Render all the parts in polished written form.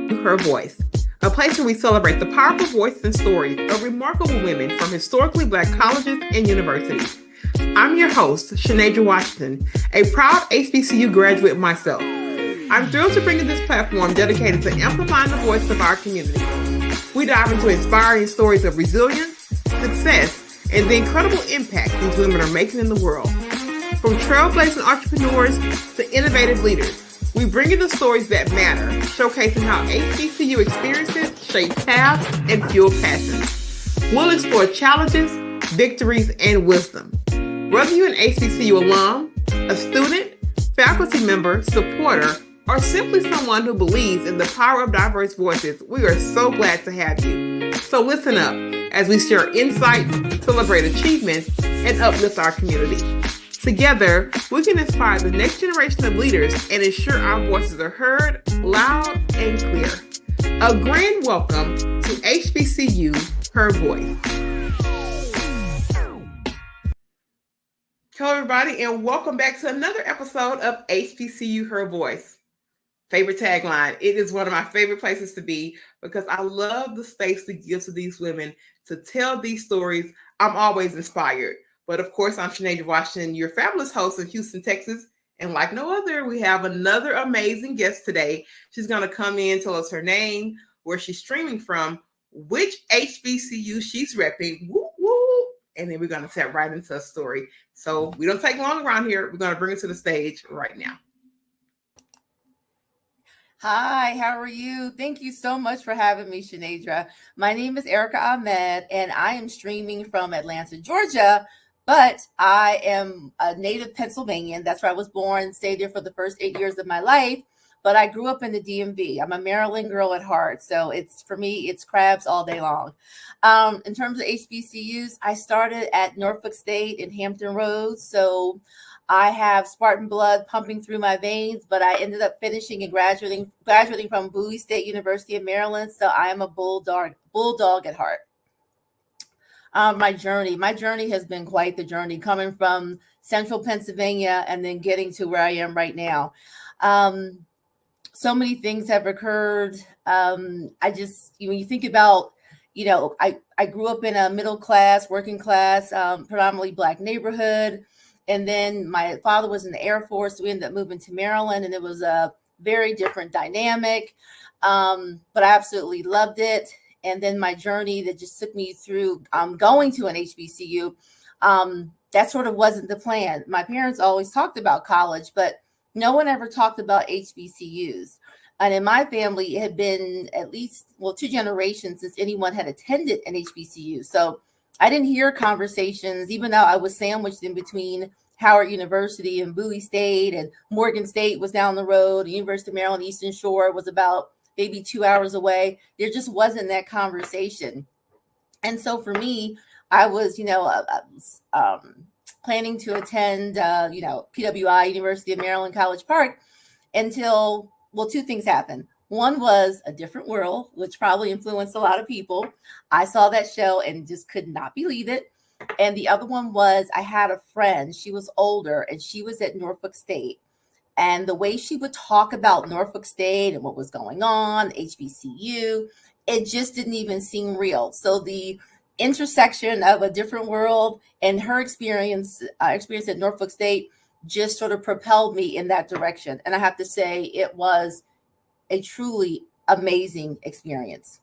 Her Voice, a place where we celebrate the powerful voices and stories of remarkable women from historically Black colleges and universities. I'm your host, Shanadra Washington, a proud HBCU graduate myself. I'm thrilled to bring you this platform dedicated to amplifying the voice of our community. We dive into inspiring stories of resilience, success, and the incredible impact these women are making in the world. From trailblazing entrepreneurs to innovative leaders, we bring you the stories that matter, showcasing how HBCU experiences shape paths and fuel passions. We'll explore challenges, victories, and wisdom. Whether you're an HBCU alum, a student, faculty member, supporter, or simply someone who believes in the power of diverse voices, we are so glad to have you. So listen up as we share insights, celebrate achievements, and uplift our community. Together, we can inspire the next generation of leaders and ensure our voices are heard loud and clear. A grand welcome to HBCU Her Voice. Hello, everybody, and welcome back to another episode of HBCU Her Voice. Favorite tagline. It is one of my favorite places to be because I love the space to give to these women to tell these stories. I'm always inspired. But of course, I'm Shanadra Washington, your fabulous host in Houston, Texas. And like no other, we have another amazing guest today. She's going to come in, tell us her name, where she's streaming from, which HBCU she's repping, woo, woo, and then we're going to tap right into a story. So we don't take long around here. We're going to bring her to the stage right now. Hi, how are you? Thank you so much for having me, Shanadra. My name is Erica Ahmed, and I am streaming from Atlanta, Georgia. But I am a native Pennsylvanian. That's where I was born, stayed there for the first 8 years of my life. But I grew up in the DMV. I'm a Maryland girl at heart. So for me, it's crabs all day long. In terms of HBCUs, I started at Norfolk State in Hampton Roads. So I have Spartan blood pumping through my veins, but I ended up finishing and graduating from Bowie State University of Maryland. So I am a bulldog at heart. My journey has been quite the journey, coming from central Pennsylvania and then getting to where I am right now. So many things have occurred. When you think about, I grew up in a middle class, working class, predominantly Black neighborhood. And then my father was in the Air Force. So we ended up moving to Maryland, and it was a very different dynamic. But I absolutely loved it. And then my journey that just took me through going to an HBCU, that sort of wasn't the plan. My parents always talked about college, but no one ever talked about HBCUs. And in my family, it had been at least, 2 generations since anyone had attended an HBCU. So I didn't hear conversations, even though I was sandwiched in between Howard University and Bowie State, and Morgan State was down the road. The University of Maryland Eastern Shore was about maybe 2 hours away. There just wasn't that conversation. And so for me, I was, planning to attend, PWI, University of Maryland College Park, until, 2 things happened. One was A Different World, which probably influenced a lot of people. I saw that show and just could not believe it. And the other one was I had a friend. She was older and she was at Norfolk State. And the way she would talk about Norfolk State and what was going on, HBCU, it just didn't even seem real. So the intersection of A Different World and her experience at Norfolk State just sort of propelled me in that direction. And I have to say, it was a truly amazing experience.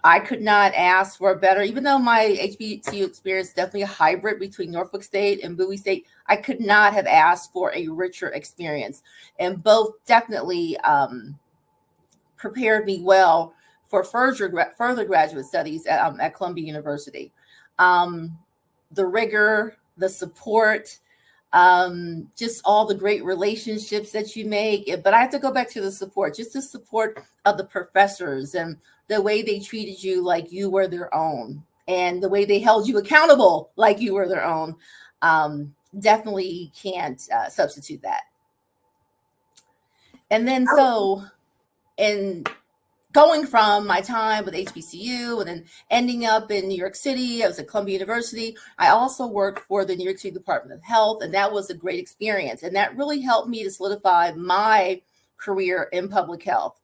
I could not ask for a better, even though my HBCU experience is definitely a hybrid between Norfolk State and Bowie State, I could not have asked for a richer experience. And both definitely prepared me well for further graduate studies at Columbia University. The rigor, the support, just all the great relationships that you make. But I have to go back to the support, just the support of the professors and the way they treated you like you were their own, and the way they held you accountable like you were their own. Definitely can't substitute that. And then in going from my time with HBCU and then ending up in New York City, I was at Columbia University. I also worked for the New York City Department of Health, and that was a great experience. And that really helped me to solidify my career in public health.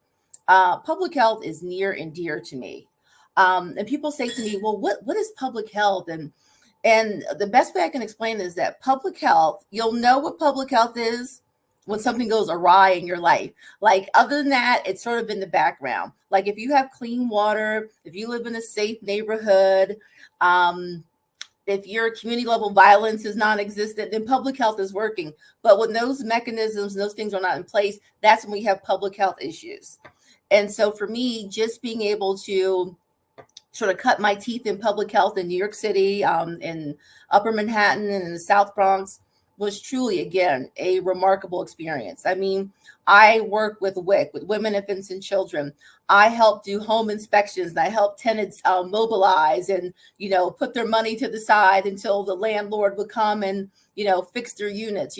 public health is near and dear to me. And people say to me, well, what is public health? And the best way I can explain is that public health, you'll know what public health is when something goes awry in your life. Like, other than that, it's sort of in the background. Like, if you have clean water, if you live in a safe neighborhood, if your community level violence is non-existent, then public health is working. But when those mechanisms, those things are not in place, that's when we have public health issues. And so for me, just being able to sort of cut my teeth in public health in New York City, in Upper Manhattan and in the South Bronx was truly, again, a remarkable experience. I mean, I work with WIC, with Women, Infants, and Children. I help do home inspections, and I help tenants mobilize and, put their money to the side until the landlord would come and, fix their units.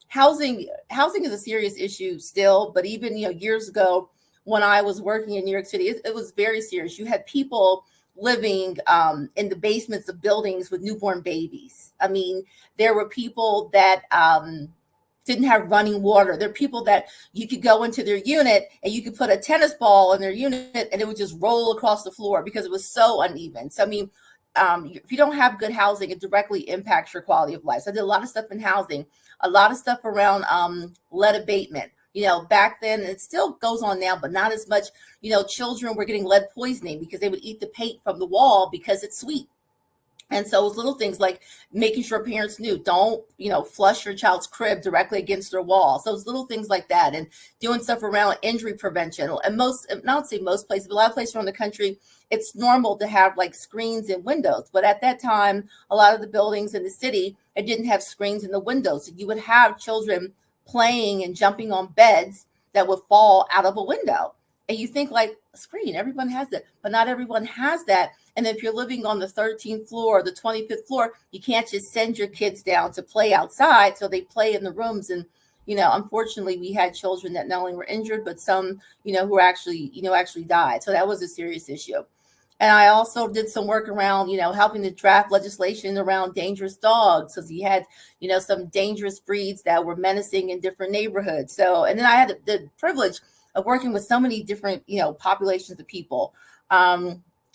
Housing is a serious issue still, but even, years ago when I was working in New York City, it was very serious. You had people living in the basements of buildings with newborn babies. I mean, there were people that didn't have running water. There are people that you could go into their unit and you could put a tennis ball in their unit and it would just roll across the floor because it was so uneven. So, I mean, if you don't have good housing, it directly impacts your quality of life. So I did a lot of stuff in housing, a lot of stuff around lead abatement. Back then, it still goes on now, but not as much. Children were getting lead poisoning because they would eat the paint from the wall because it's sweet. And so it was little things like making sure parents knew, don't, flush your child's crib directly against their wall. So it was little things like that, and doing stuff around injury prevention. And not say most places, but a lot of places around the country, it's normal to have like screens in windows. But at that time, a lot of the buildings in the city, it didn't have screens in the windows. So you would have children playing and jumping on beds that would fall out of a window. And you think like, a screen, everyone has that, but not everyone has that. And if you're living on the 13th floor or the 25th floor, you can't just send your kids down to play outside. So they play in the rooms. And, unfortunately, we had children that not only were injured, but some, who actually died. So that was a serious issue. And I also did some work around, helping to draft legislation around dangerous dogs, because you had, some dangerous breeds that were menacing in different neighborhoods. So, and then I had the privilege of working with so many different, populations of people.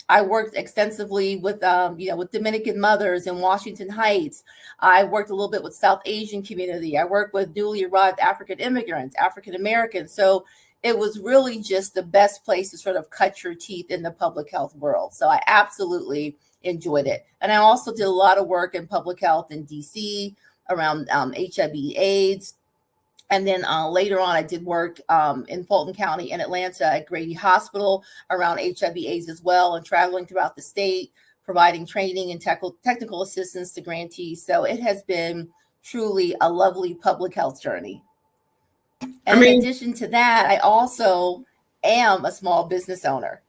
I worked extensively with, with Dominican mothers in Washington Heights. I worked a little bit with South Asian community. I worked with newly arrived African immigrants, African Americans. So it was really just the best place to sort of cut your teeth in the public health world. So I absolutely enjoyed it. And I also did a lot of work in public health in DC around HIV/AIDS. And then later on, I did work in Fulton County in Atlanta at Grady Hospital around HIV/AIDS as well, and traveling throughout the state, providing training and technical assistance to grantees. So it has been truly a lovely public health journey. And in addition to that, I also am a small business owner.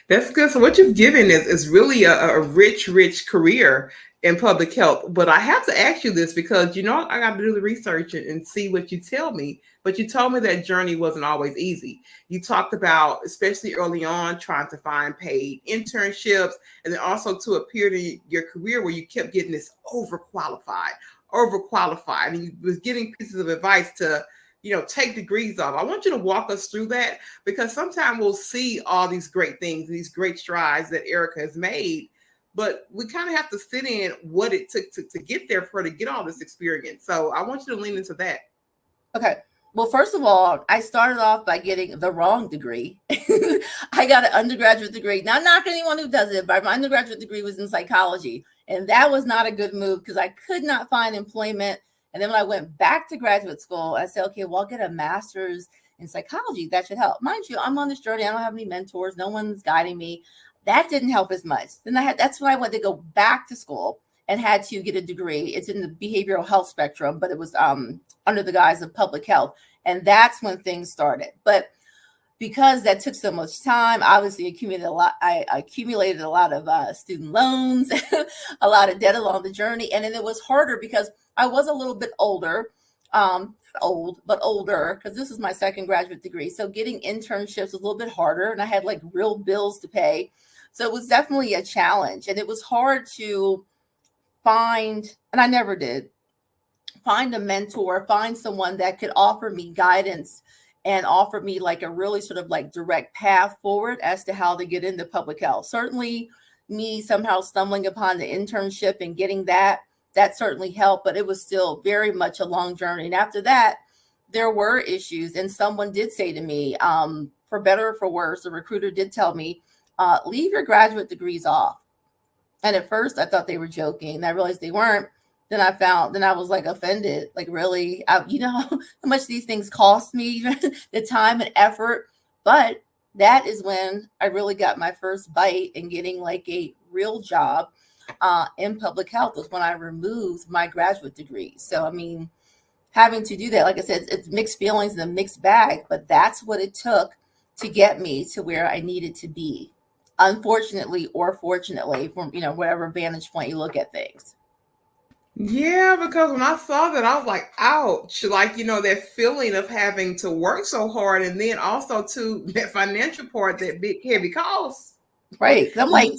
That's good. So what you've given is really a rich career in public health. But I have to ask you this because, I got to do the research and see what you tell me. But you told me that journey wasn't always easy. You talked about, especially early on, trying to find paid internships, and then also to a period in your career where you kept getting this overqualified, and you was getting pieces of advice to, take degrees off. I want you to walk us through that, because sometimes we'll see all these great things, these great strides that Erica has made, but we kind of have to sit in what it took to get there for her to get all this experience. So I want you to lean into that. Okay. Well, first of all, I started off by getting the wrong degree. I got an undergraduate degree. Not knocking anyone who does it, but my undergraduate degree was in psychology. And that was not a good move because I could not find employment. And then when I went back to graduate school, I said, okay, well, I'll get a master's in psychology. That should help. Mind you, I'm on this journey. I don't have any mentors. No one's guiding me. That didn't help as much. Then that's when I went to go back to school and had to get a degree. It's in the behavioral health spectrum, but it was under the guise of public health. And that's when things started. But because that took so much time, obviously I accumulated a lot of student loans, a lot of debt along the journey. And then it was harder because I was a little bit older, older, because this is my second graduate degree. So getting internships was a little bit harder, and I had like real bills to pay. So it was definitely a challenge, and it was hard to find, and I never did, find a mentor, find someone that could offer me guidance and offered me like a really sort of like direct path forward as to how to get into public health. Certainly me somehow stumbling upon the internship and getting that certainly helped, but it was still very much a long journey. And after that, there were issues. And someone did say to me, for better or for worse, the recruiter did tell me, leave your graduate degrees off. And at first I thought they were joking, and I realized they weren't. Then I was like offended, like really, you know how much these things cost me, the time and effort. But that is when I really got my first bite in getting like a real job in public health, was when I removed my graduate degree. So, I mean, having to do that, like I said, it's mixed feelings and a mixed bag, but that's what it took to get me to where I needed to be, unfortunately or fortunately, from, you know, whatever vantage point you look at things. Yeah, because when I saw that, I was like, ouch. Like, you know, that feeling of having to work so hard, and then also to that financial part, that big heavy cost. Right. I'm like,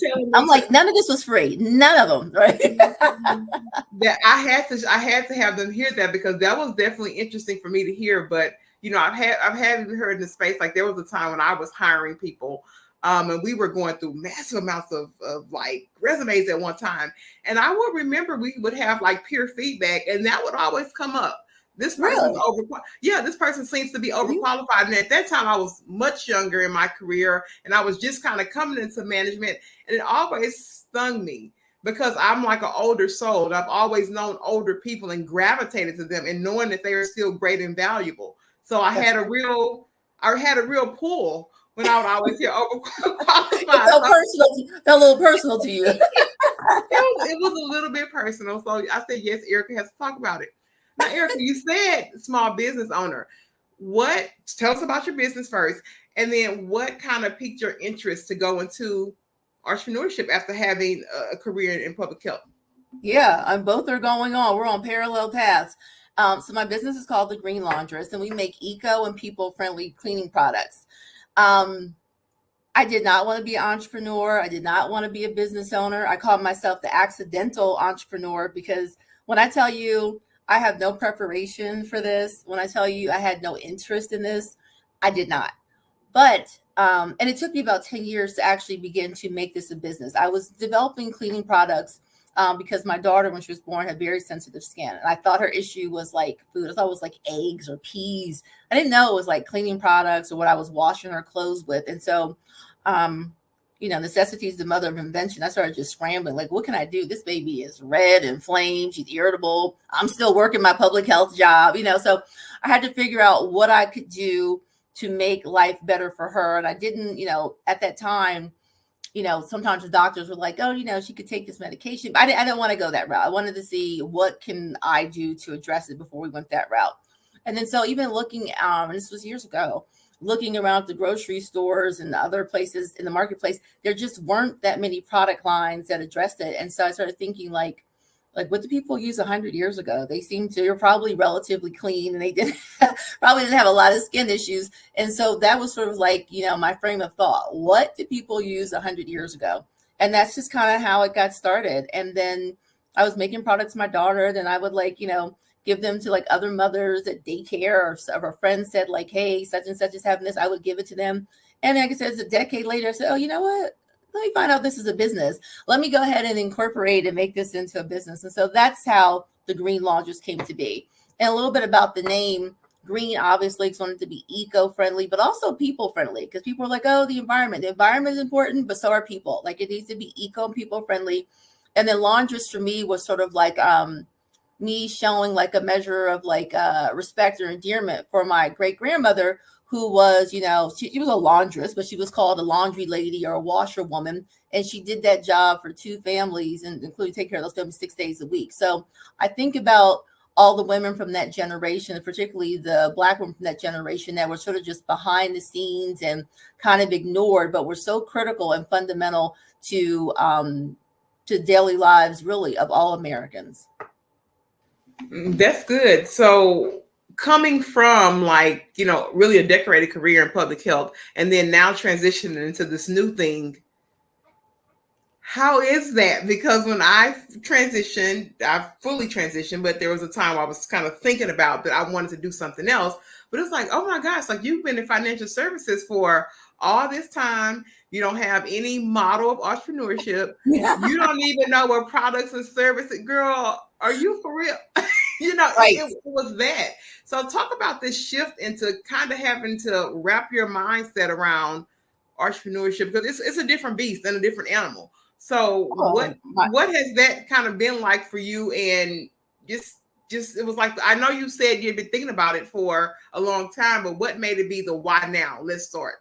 none of this was free. None of them. Right. That I had to have them hear that, because that was definitely interesting for me to hear. But, you know, I've had heard in the space, like there was a time when I was hiring people, and we were going through massive amounts of like resumes at one time. And I would remember we would have like peer feedback, and that would always come up. This person's overqualified. Yeah, this person seems to be overqualified. And at that time, I was much younger in my career, and I was just kind of coming into management. And it always stung me, because I'm like an older soul. And I've always known older people and gravitated to them, and knowing that they are still great and valuable. So I had a real pull when I would always hear overqualified. Felt a little personal to you. It was a little bit personal. So I said, yes, Erica has to talk about it. Now, Erica, you said small business owner. Tell us about your business first, and then what kind of piqued your interest to go into entrepreneurship after having a career in public health? Yeah, and both are going on. We're on parallel paths. So my business is called The Green Laundress, and we make eco and people-friendly cleaning products. I did not want to be an entrepreneur. I did not want to be a business owner. I called myself the accidental entrepreneur, because when I tell you I have no preparation for this, when I tell you I had no interest in this, I did not. But, and it took me about 10 years to actually begin to make this a business. I was developing cleaning products because my daughter, when she was born, had very sensitive skin. And I thought her issue was like food. I thought it was like eggs or peas. I didn't know it was like cleaning products or what I was washing her clothes with. And so, you know, necessity is the mother of invention. I started just scrambling, like, what can I do? This baby is red and inflamed. She's irritable. I'm still working my public health job, you know, so I had to figure out what I could do to make life better for her. And I didn't, you know, at that time, you know, sometimes the doctors were like, oh, you know, she could take this medication. But I didn't want to go that route. I wanted to see what can I do to address it before we went that route. And then so even looking, and this was years ago, looking around the grocery stores and the other places in the marketplace, there just weren't that many product lines that addressed it. And so I started thinking like what did people use 100 years ago? They were probably relatively clean, and they probably didn't have a lot of skin issues. And so that was sort of like, you know, my frame of thought. What did people use 100 years ago? And that's just kind of how it got started. And then I was making products for my daughter. Then I would like, you know, give them to like other mothers at daycare, or a friend said like, hey, such and such is having this. I would give it to them. And like I said, it's a decade later, I said, oh, you know what? Let me find out this is a business. Let me go ahead and incorporate and make this into a business. And so that's how the Green Laundress came to be. And a little bit about the name. Green, obviously, it's wanted to be eco-friendly, but also people-friendly, because people are like, oh, the environment. The environment is important, but so are people. Like, it needs to be eco and people-friendly. And then laundress for me was sort of like me showing like a measure of like respect or endearment for my great-grandmother, who was, you know, she was a laundress, but she was called a laundry lady or a washerwoman. And she did that job for 2 families, and including take care of those families 6 days a week. So I think about all the women from that generation, particularly the Black women from that generation, that were sort of just behind the scenes and kind of ignored, but were so critical and fundamental to daily lives, really, of all Americans. That's good. So coming from like, you know, really a decorated career in public health, and then now transitioning into this new thing, how is that? Because when I fully transitioned, but there was a time I was kind of thinking about that I wanted to do something else. But it's like, oh my gosh, like you've been in financial services for all this time. You don't have any model of entrepreneurship. You don't even know what products and services. Girl, are you for real? Right. It was that. So talk about this shift into kind of having to wrap your mindset around entrepreneurship, because it's a different beast and a different animal. So Oh, what has that kind of been like for you? And just it was like, I know you said you've been thinking about it for a long time, but what made it be the why now? Let's start.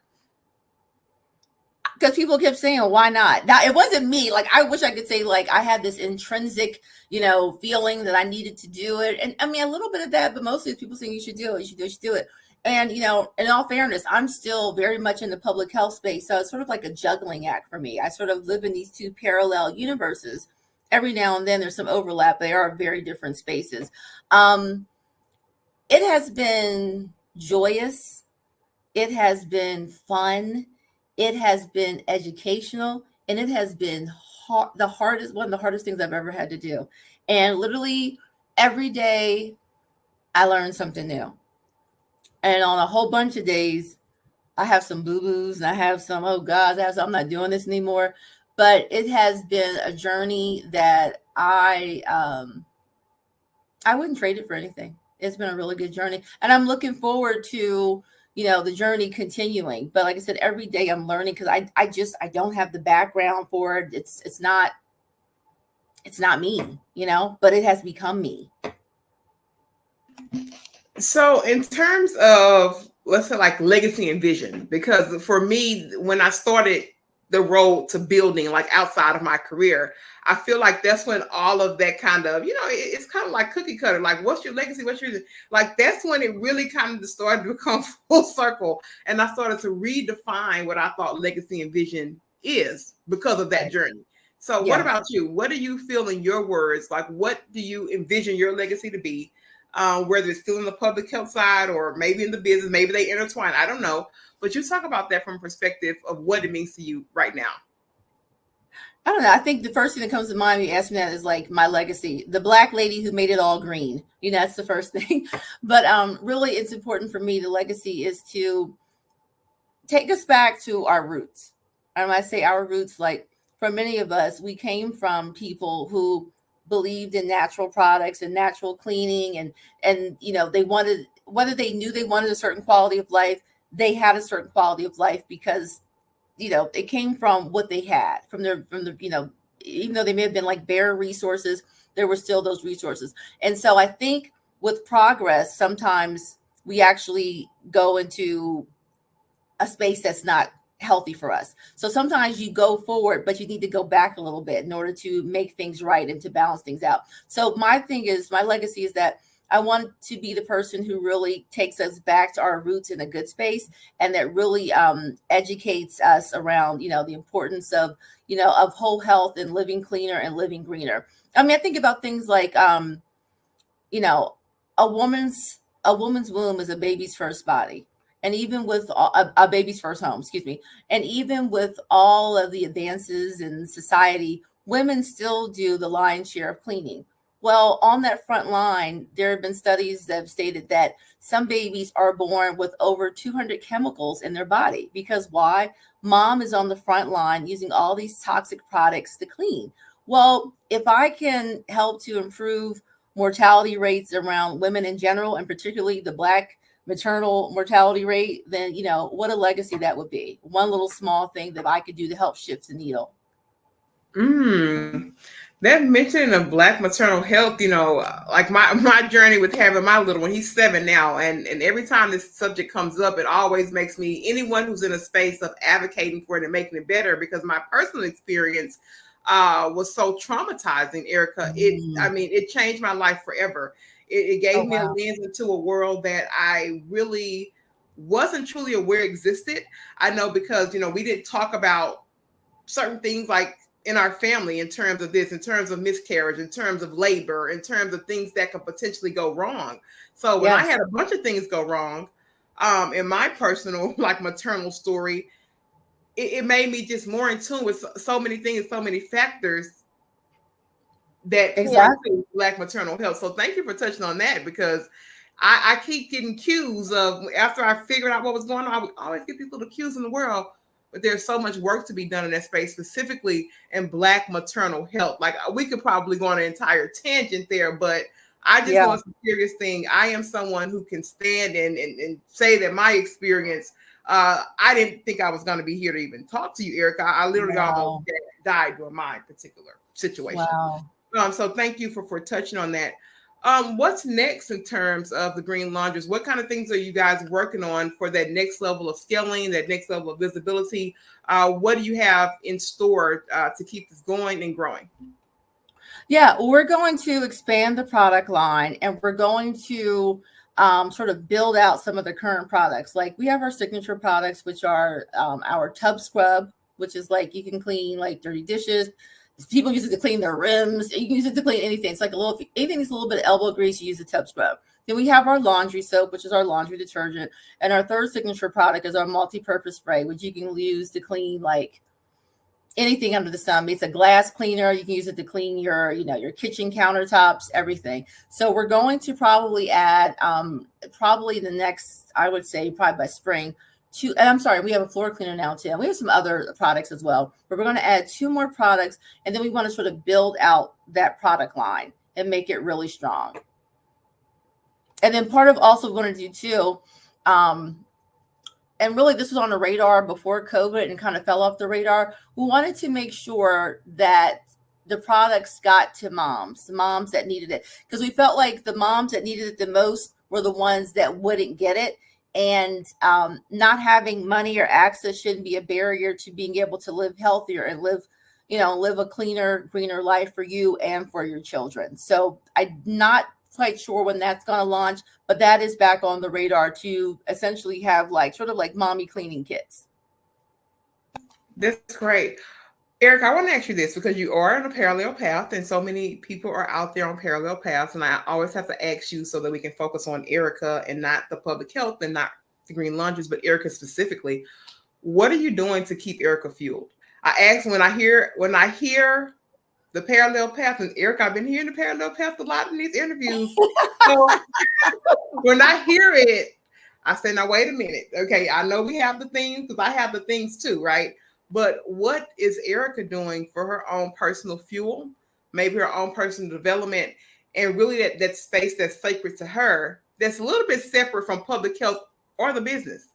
because people kept saying, why not? Now, it wasn't me. Like, I wish I could say, like, I had this intrinsic, feeling that I needed to do it. And I mean, a little bit of that, but mostly people saying you should do it, you should do it, you should do it. And, in all fairness, I'm still very much in the public health space. So it's sort of like a juggling act for me. I sort of live in these two parallel universes. Every now and then there's some overlap. They are very different spaces. It has been joyous. It has been fun. It has been educational, and it has been one of the hardest things I've ever had to do. And literally every day I learn something new. And on a whole bunch of days, I have some boo-boos and I have some, oh God, I'm not doing this anymore. But it has been a journey that I wouldn't trade it for anything. It's been a really good journey. And I'm looking forward to, the journey continuing. But like I said, every day I'm learning, because I don't have the background for it. It's not me, but it has become me. So in terms of, let's say, like legacy and vision, because for me, when I started the road to building, like outside of my career, I feel like that's when all of that kind of, it's kind of like cookie cutter. Like, what's your legacy? Like, that's when it really kind of started to become full circle. And I started to redefine what I thought legacy and vision is because of that journey. So What about you? What do you feel, in your words? Like, what do you envision your legacy to be? Whether it's still in the public health side or maybe in the business, maybe they intertwine. I don't know. But you talk about that from a perspective of what it means to you right now. I don't know. I think the first thing that comes to mind when you ask me that is like my legacy, the Black lady who made it all green. That's the first thing. But really, it's important for me. The legacy is to take us back to our roots. And when I say our roots, like for many of us, we came from people who believed in natural products and natural cleaning, and they wanted, whether they knew they wanted a certain quality of life, they had a certain quality of life because it came from what they had from the even though they may have been like bare resources, there were still those resources. And so I think with progress, sometimes we actually go into a space that's not healthy for us. So sometimes you go forward, but you need to go back a little bit in order to make things right and to balance things out. So my legacy is that I want to be the person who really takes us back to our roots in a good space, and that really educates us around, the importance of, of whole health and living cleaner and living greener. I mean, I think about things like, a woman's womb is a baby's first body. And even with a baby's first home, and even with all of the advances in society, women still do the lion's share of cleaning. Well, on that front line, there have been studies that have stated that some babies are born with over 200 chemicals in their body. Because why? Mom is on the front line using all these toxic products to clean. Well, if I can help to improve mortality rates around women in general, and particularly the Black maternal mortality rate, then what a legacy that would be. One little small thing that I could do to help shift the needle. That mention of Black maternal health, like my journey with having my little one, he's 7 now, and every time this subject comes up, it always makes me, anyone who's in a space of advocating for it and making it better, because my personal experience was so traumatizing, Erica. It changed my life forever. It gave me a lens into a world that I really wasn't truly aware existed. I know because, we didn't talk about certain things like in our family in terms of this, in terms of miscarriage, in terms of labor, in terms of things that could potentially go wrong. So when I had a bunch of things go wrong in my personal, like, maternal story, it made me just more in tune with so many things, so many factors that pour into Black maternal health. So thank you for touching on that, because I keep getting cues of after I figured out what was going on. I would always get these little cues in the world, but there's so much work to be done in that space, specifically in Black maternal health. Like we could probably go on an entire tangent there, but I just Yeah. want some serious thing. I am someone who can stand and say that my experience. I didn't think I was going to be here to even talk to you, Erica. I literally almost Wow. died during my particular situation. Wow. So thank you for touching on that. What's next in terms of the Green Laundries? What kind of things are you guys working on for that next level of scaling, that next level of visibility? What do you have in store to keep this going and growing? Yeah, we're going to expand the product line, and we're going to sort of build out some of the current products. Like we have our signature products, which are our tub scrub, which is like you can clean like dirty dishes. People use it to clean their rims. You can use it to clean anything. It's like anything that's a little bit of elbow grease, you use a tub scrub. Then we have our laundry soap, which is our laundry detergent. And our third signature product is our multi-purpose spray, which you can use to clean like anything under the sun. It's a glass cleaner. You can use it to clean your kitchen countertops, everything. So we're going to probably add probably the next, I would say probably by spring, and I'm sorry, we have a floor cleaner now too. And we have some other products as well, but we're going to add 2 more products. And then we want to sort of build out that product line and make it really strong. And then part of also we're going to do too, and really this was on the radar before COVID and kind of fell off the radar. We wanted to make sure that the products got to moms that needed it, because we felt like the moms that needed it the most were the ones that wouldn't get it. And not having money or access shouldn't be a barrier to being able to live healthier and live a cleaner, greener life for you and for your children. So I'm not quite sure when that's going to launch, but that is back on the radar to essentially have like sort of like mommy cleaning kits. That's great. Eric, I want to ask you this because you are on a parallel path and so many people are out there on parallel paths. And I always have to ask you so that we can focus on Erica and not the public health and not the Green Laundries, but Erica specifically. What are you doing to keep Erica fueled? I ask when I hear the parallel path, and Eric, I've been hearing the parallel path a lot in these interviews. So when I hear it, I say, now, wait a minute. Okay, I know we have the things because I have the things too, right? But what is Erica doing for her own personal fuel, maybe her own personal development, and really that space that's sacred to her, that's a little bit separate from public health or the business?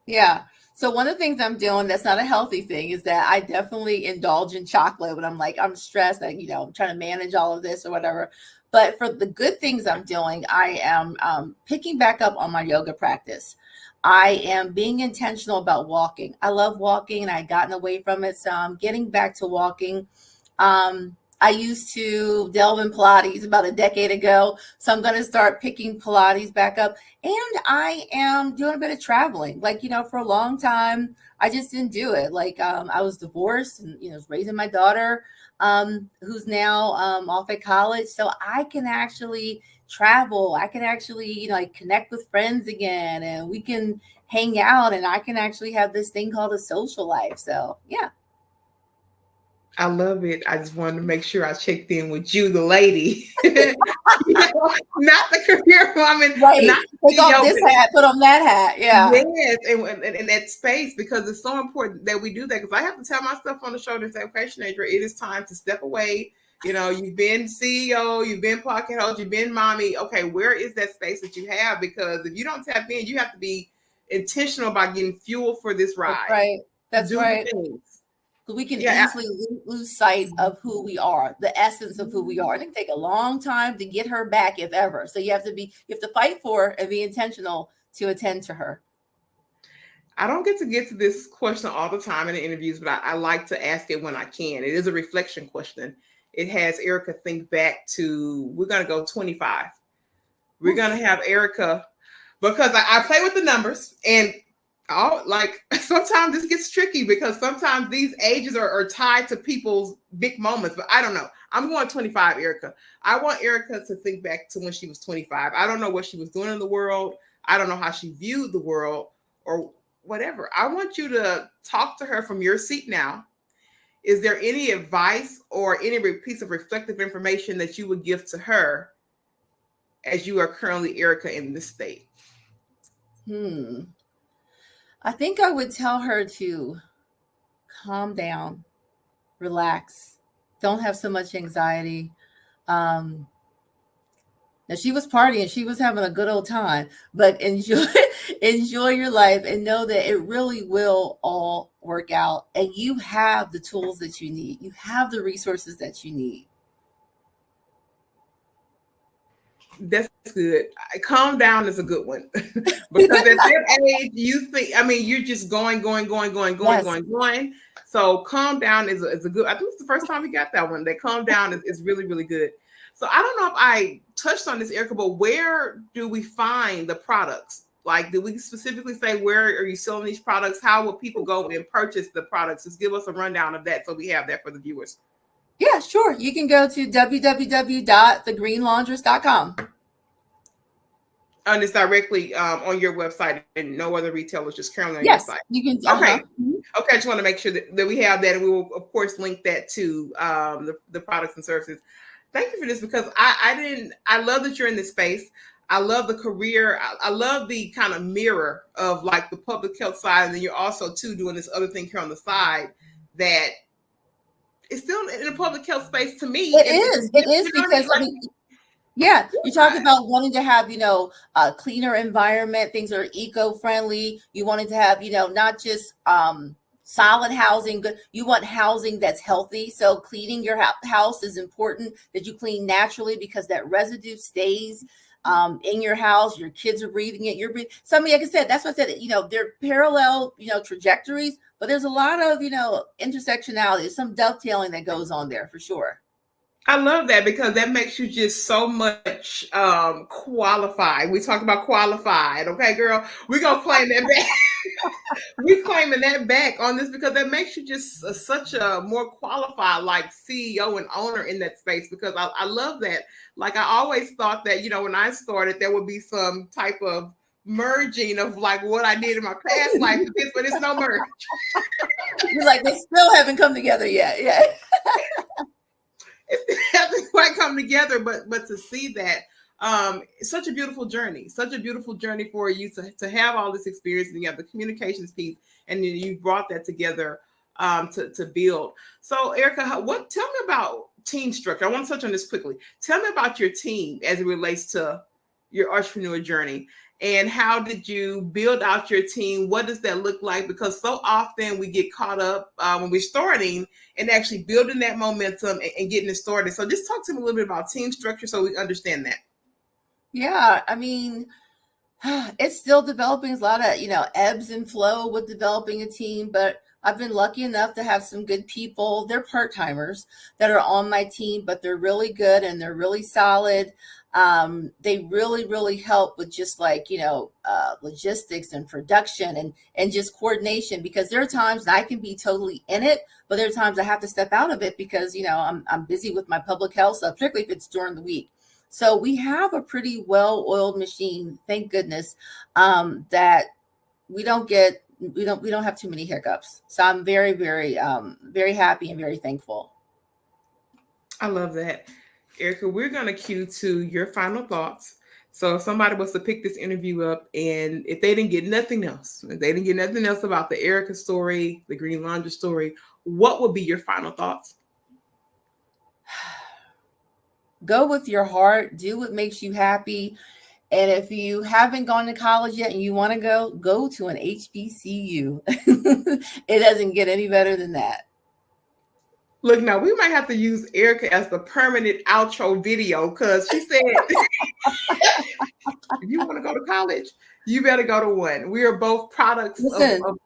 Yeah. So one of the things I'm doing that's not a healthy thing is that I definitely indulge in chocolate when I'm stressed, that, I'm trying to manage all of this or whatever. But for the good things I'm doing, I am picking back up on my yoga practice. I am being intentional about walking. I love walking and I'd gotten away from it. So I'm getting back to walking. I used to delve in Pilates about a decade ago. So I'm going to start picking Pilates back up. And I am doing a bit of traveling. For a long time, I just didn't do it. I was divorced and, was raising my daughter, who's now off at college. So I can actually travel. I can actually, connect with friends again, and we can hang out, and I can actually have this thing called a social life. So, yeah. I love it. I just wanted to make sure I checked in with you, the lady, not the career woman. Right. Not take off this hat, put on that hat. Yeah. Yes, and that space, because it's so important that we do that. Because I have to tell myself on the shoulder and say, okay, Shanadra, it is time to step away. You've been CEO, you've been pocket host, you've been mommy. Okay, where is that space that you have? Because if you don't tap in, you have to be intentional about getting fuel for this ride. That's right. That's right. We can easily lose sight of who we are, the essence of who we are. And it can take a long time to get her back, if ever. So you have to fight for her and be intentional to attend to her. I don't get to this question all the time in the interviews, but I like to ask it when I can. It is a reflection question. It has Erica think back to, we're going to go 25. We're going to have Erica, because I play with the numbers, and sometimes this gets tricky because sometimes these ages are tied to people's big moments, but I don't know. I'm going 25, Erica. I want Erica to think back to when she was 25. I don't know what she was doing in the world. I don't know how she viewed the world or whatever. I want you to talk to her from your seat now. Is there any advice or any piece of reflective information that you would give to her as you are currently Erica in this state? I think I would tell her to calm down, relax, don't have so much anxiety. Um, Now she was partying, she was having a good old time, but enjoy enjoy your life and know that it really will all work out. And you have the tools that you need. You have the resources that you need. That's good. Calm down is a good one because at that age, you think, I mean, you're just going. Yes. So calm down is a good. I think it's the first time we got that one. That calm down is really, really good. So I don't know if I touched on this, Erica, but where do we find the products? Like, do we specifically say where are you selling these products? How will people go and purchase the products? Just give us a rundown of that so we have that for the viewers. Yeah, sure. You can go to www.thegreenlaundress.com. And it's directly on your website and no other retailers, just currently on Yes, your site. you can. Okay. Okay, I just want to make sure that we have that, and we will, of course, link that to the products and services. Thank you for this, because I love that you're in this space. I love the career. I love the kind of mirror of like the public health side, and then you're also too doing this other thing here on the side that is still in the public health space to me. It is because I mean, yeah, you talk about wanting to have, a cleaner environment, things that are eco-friendly. You wanted to have, not just solid housing, but you want housing that's healthy. So cleaning your house is important, that you clean naturally, because that residue stays in your house. Your kids are breathing it. You're breathing. So I mean, like I said, that's what I said, they're parallel, trajectories, but there's a lot of, intersectionality, some dovetailing that goes on there for sure. I love that, because that makes you just so much qualified. We talk about qualified. Okay, girl, we're going to claim that back. We're claiming that back on this, because that makes you just such a more qualified like CEO and owner in that space, because I love that. Like, I always thought that, when I started, there would be some type of merging of like what I did in my past life, but it's no merge. You're like, they still haven't come together yet. Yeah. It hasn't quite come together, but to see that, it's such a beautiful journey for you to have all this experience, and you have the communications piece, and then you brought that together to build. So Erica, tell me about team structure. I want to touch on this quickly. Tell me about your team as it relates to your entrepreneur journey. And how did you build out your team? What does that look like? Because so often we get caught up when we're starting and actually building that momentum and getting it started. So just talk to me a little bit about team structure so we understand that. Yeah, I mean, it's still developing. There's a lot of, ebbs and flow with developing a team, but I've been lucky enough to have some good people. They're part-timers that are on my team, but they're really good and they're really solid. They really, really help with just like, logistics and production and just coordination, because there are times I can be totally in it, but there are times I have to step out of it because, I'm busy with my public health stuff, particularly if it's during the week. So we have a pretty well-oiled machine, thank goodness, that we don't have too many hiccups. So I'm very, very, very happy and very thankful. I love that. Erica, we're going to cue to your final thoughts. So if somebody was to pick this interview up, and if they didn't get nothing else about the Erica story, the Green Laundry story, what would be your final thoughts? Go with your heart, do what makes you happy. And if you haven't gone to college yet and you want to go to an HBCU. It doesn't get any better than that. Look, now we might have to use Erica as the permanent outro video, because she said, if you want to go to college, you better go to one. We are both products of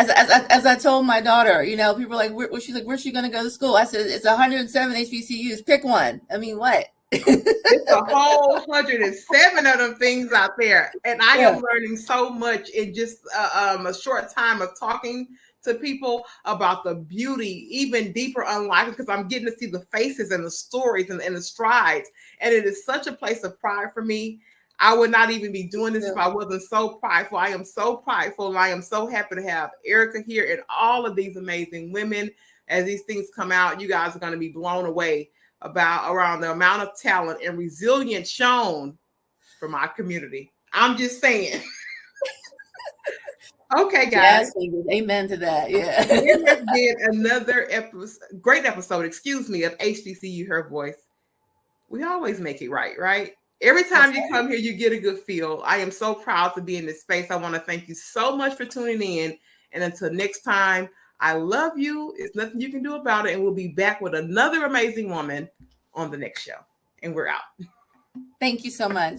as I told my daughter, people are like, she's like, where's she going to go to school? I said, it's 107 HBCUs. Pick one. I mean, what? It's a whole 107 of them things out there. And I am learning so much in just a short time of talking to people about the beauty, even deeper unlocking, because I'm getting to see the faces and the stories and the strides. And it is such a place of pride for me. I would not even be doing this if I wasn't so prideful. I am so prideful, and I am so happy to have Erica here and all of these amazing women. As these things come out, you guys are going to be blown away around the amount of talent and resilience shown from our community. I'm just saying. Okay, guys. Yes, amen to that. Yeah. It has been another great episode, of HBCU Her Voice. We always make it right? Every time you come here, you get a good feel. I am so proud to be in this space. I want to thank you so much for tuning in. And until next time, I love you. It's nothing you can do about it. And we'll be back with another amazing woman on the next show. And we're out. Thank you so much.